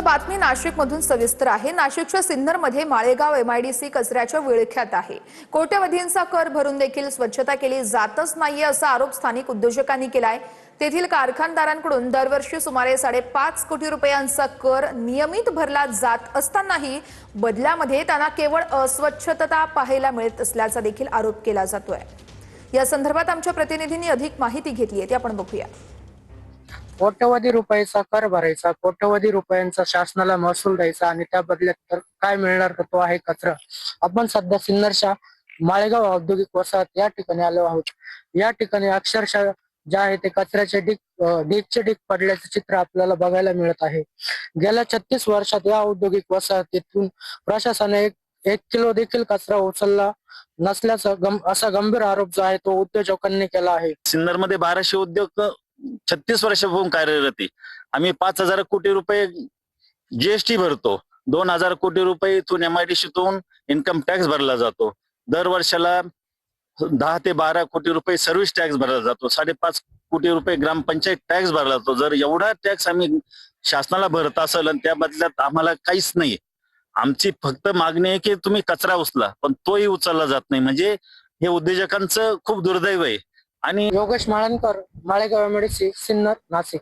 बातमी नाशिकमधून सविस्तर आहे। नाशिकच्या सिन्नरमध्ये माळेगाव एमआयडीसी कचऱ्याच्या विळख्यात आहे। कोट्यवधींचा कर भरून देखील स्वच्छता केली जातच नाहीये असा आरोप स्थानिक उद्योजकांनी केलाय। तेथील कारखानदारांकडून दरवर्षी सुमारे 5.5 कोटी रुपयांचा कर नियमित भरला जात असतानाही बदल्यामध्ये त्यांना केवळ अस्वच्छता पाहायला मिळत असल्याचा देखील आरोप केला जातोय। या संदर्भात आमच्या प्रतिनिधींनी अधिक माहिती घेतली आहे, ती आपण बघूया। कोट्यवधी रुपयाचा कर भरायचा, कोट्यवधी रुपयांचा शासनाला महसूल द्यायचा आणि त्या बदल्यात तर काय मिळणार तर तो आहे कचरा। आपण सध्या सिन्नरच्या माळेगाव औद्योगिक वसाहत या ठिकाणी आलो आहोत। या ठिकाणी अक्षरशः जे आहे ते कचऱ्याचे ढीगचे ढीग पडल्याचे चित्र आपल्याला बघायला मिळत आहे। गेल्या 36 वर्षात या औद्योगिक वसाहतीतून प्रशासनाने एक किलो देखील कचरा उचलला नसल्याचा असा गंभीर आरोप जो आहे तो उद्योजकांनी केला आहे। सिन्नरमध्ये 1200 उद्योग 36 वर्षापासून कार्यरत आहे। आम्ही 5,000 कोटी रुपये जीएसटी भरतो, 2,000 कोटी रुपये इथून एमआयडीसीतून इन्कम टॅक्स भरला जातो। दर वर्षाला 10 ते 12 कोटी रुपये सर्व्हिस टॅक्स भरला जातो, 5.5 कोटी रुपये ग्रामपंचायत टॅक्स भरला जातो। जर एवढा टॅक्स आम्ही शासनाला भरत असेल आणि त्या बदल्यात आम्हाला काहीच नाही, आमची फक्त मागणी आहे की तुम्ही कचरा उचला, पण तोही उचलला जात नाही। म्हणजे हे उद्योजकांचं खूप दुर्दैव आहे। आणि योगेश माळनकर, माळेगाव एमआयडीसी, सिन्नर, नाशिक।